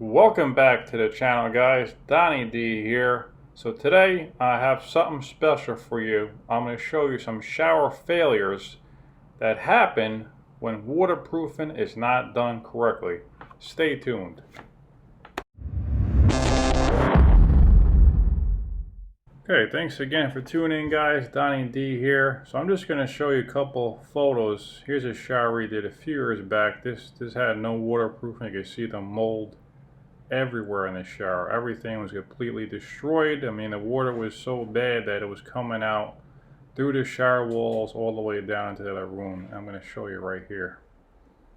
Welcome back to the channel, guys. Donnie D here. So today I have something special for you. I'm going to show you some shower failures that happen when waterproofing is not done correctly. Stay tuned. Okay, thanks again for tuning in, guys. Donnie D here. So I'm just going to show you a couple photos. Here's a shower we did a few years back. This had no waterproofing. You can see the mold everywhere in the shower. Everything was completely destroyed. I mean, the water was so bad that it was coming out through the shower walls all the way down into the other room. I'm going to show you right here.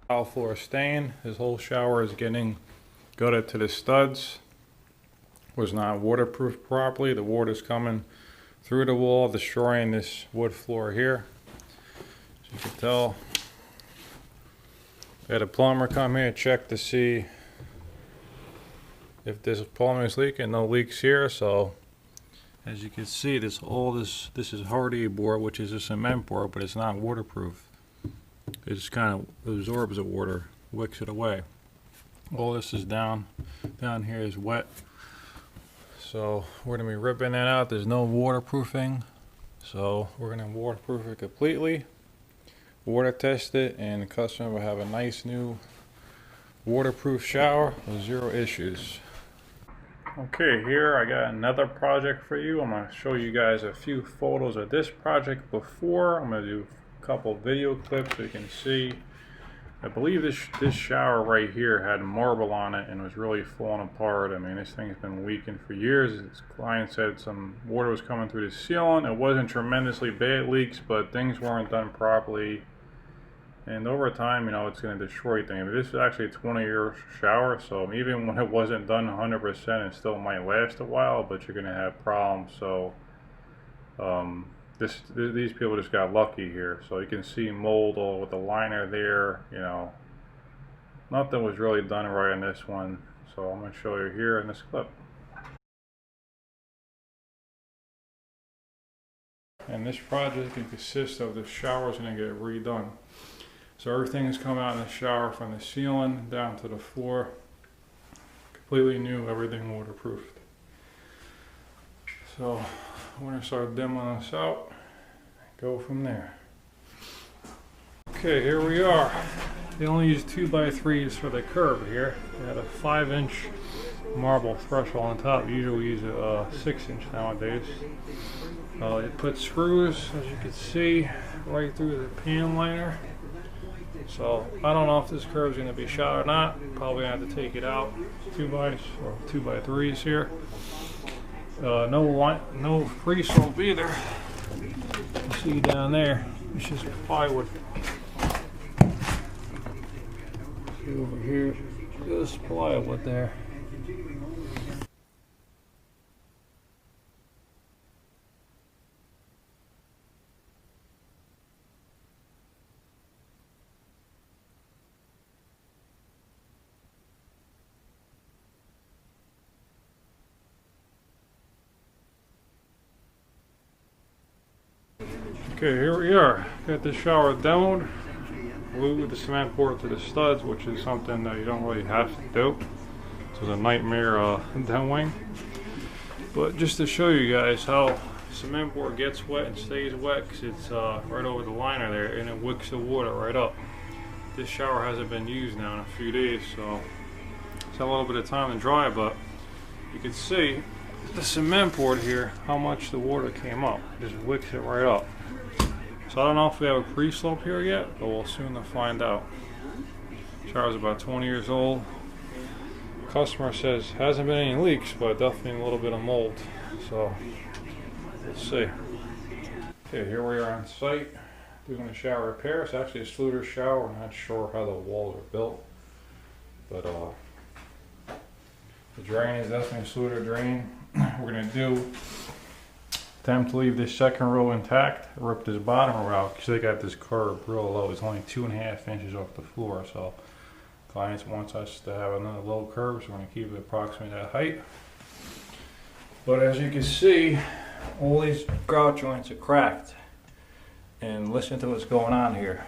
Tile floor stain. This whole shower is getting gutted to the studs. Was not waterproofed properly. The water's coming through the wall, destroying this wood floor here. As you can tell, we had a plumber come here, check to see if this plumbing is leaking. No leaks here. So as you can see, this is hardy board, which is a cement board, but it's not waterproof. It just kind of absorbs the water, wicks it away. All this is down here is wet. So we're going to be ripping that out. There's no waterproofing. So we're going to waterproof it completely, water test it, and the customer will have a nice new waterproof shower with zero issues. Okay, here I got another project for you. I'm going to show you guys a few photos of this project before. I'm going to do a couple video clips so you can see. I believe this shower right here had marble on it and was really falling apart. I mean, this thing's been leaking for years. This client said some water was coming through the ceiling. It wasn't tremendously bad leaks, but things weren't done properly. And over time, you know, it's going to destroy things. I mean, this is actually a 20-year shower, so even when it wasn't done 100%, it still might last a while, but you're going to have problems. So these people just got lucky here. So you can see mold all with the liner there. You know, nothing was really done right on this one. So I'm going to show you here in this clip. And this project can consist of the shower's going to get redone. So everything has come out in the shower from the ceiling down to the floor. Completely new, everything waterproofed. So I'm going to start demoing this out and go from there. Okay, here we are. They only use 2x3s for the curb here. They had a 5-inch marble threshold on top. Usually we use a 6-inch nowadays. It puts screws, as you can see, right through the pan liner. So I don't know if this curve is going to be shot or not. Probably have to take it out. 2x3s here. No free slope either. You see down there, it's just plywood. See over here, just plywood there. Okay, here we are. Got the shower demoed. Glued the cement board to the studs, which is something that you don't really have to do. This was a nightmare demoing. But just to show you guys how cement board gets wet and stays wet, because it's right over the liner there, and it wicks the water right up. This shower hasn't been used now in a few days, so it's had a little bit of time to dry, but you can see the cement board here, how much the water came up. It just wicks it right up. So I don't know if we have a pre-slope here yet, but we'll soon find out. Shower's about 20 years old. Customer says hasn't been any leaks, but definitely a little bit of mold. So let's see. Okay, here we are on site doing a shower repair. It's actually a Sluter shower. I'm not sure how the walls are built, but the drain is definitely a Sluter drain. We're gonna attempt to leave this second row intact, rip this bottom row out because they got this curb real low. It's only 2.5 inches off the floor, so clients wants us to have another low curb, so we're going to keep it approximately that height. But as you can see, all these grout joints are cracked, and listen to what's going on here.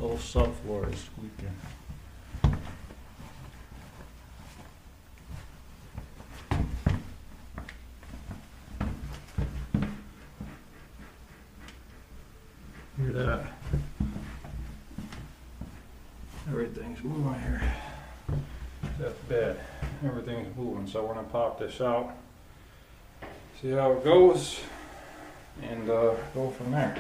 whole subfloor is leaking. Hear that? Everything's moving here. That's bad. Everything's moving, so we're gonna pop this out, see how it goes, and go from there.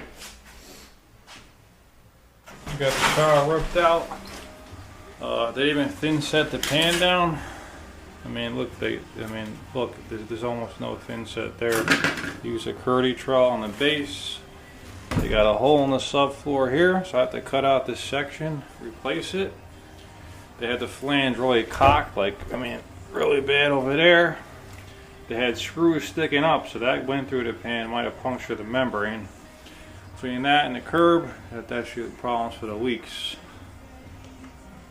We got the shower ripped out. They even thin set the pan down. I mean, look, there's almost no thin set there. Use a curdy trowel on the base. They got a hole in the subfloor here, so I have to cut out this section, replace it. They had the flange really cocked, really bad over there. They had screws sticking up, so that went through the pan, might have punctured the membrane. Between that and the curb, that should be problems for the leaks.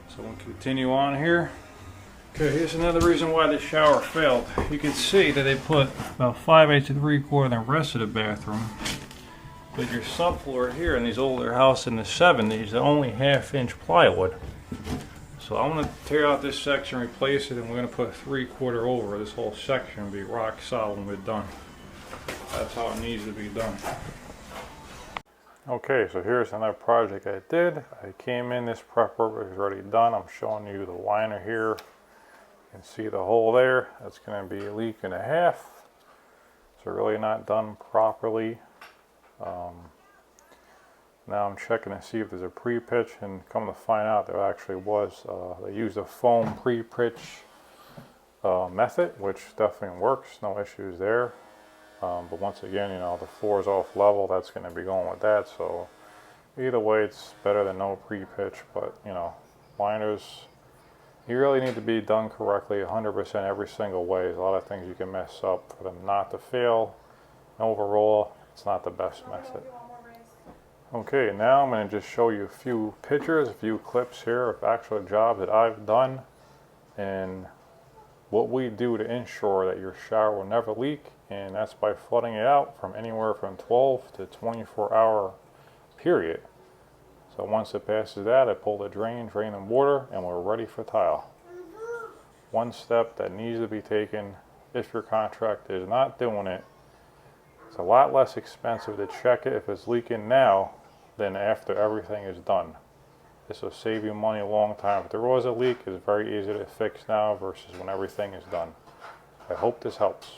So we'll continue on here. Okay, here's another reason why the shower failed. You can see that they put about 5/8 to 3/4 in the rest of the bathroom. But your subfloor here in these older houses in the 70s, they're only 1/2-inch plywood. So I'm going to tear out this section, replace it, and we're going to put 3/4 over this whole section and be rock solid when we're done. That's how it needs to be done. Okay, so here's another project I did. I came in, this prep work was already done. I'm showing you the liner here. You can see the hole there. That's going to be 1.5 leaks. So really not done properly. Now I'm checking to see if there's a pre-pitch, and come to find out there actually was. They used a foam pre-pitch method, which definitely works, no issues there. But once again, the floor is off level, that's going to be going with that. So either way, it's better than no pre-pitch. But liners, you really need to be done correctly 100% every single way. There's a lot of things you can mess up for them not to fail. Overall, it's not the best method. Okay, now I'm going to just show you a few pictures, a few clips here of actual jobs that I've done and what we do to ensure that your shower will never leak, and that's by flooding it out from anywhere from 12 to 24-hour period. So once it passes that, I pull the drain the water, and we're ready for tile. One step that needs to be taken if your contractor is not doing it, it's a lot less expensive to check it if it's leaking now than after everything is done. This will save you money a long time. If there was a leak, it's very easy to fix now versus when everything is done. I hope this helps.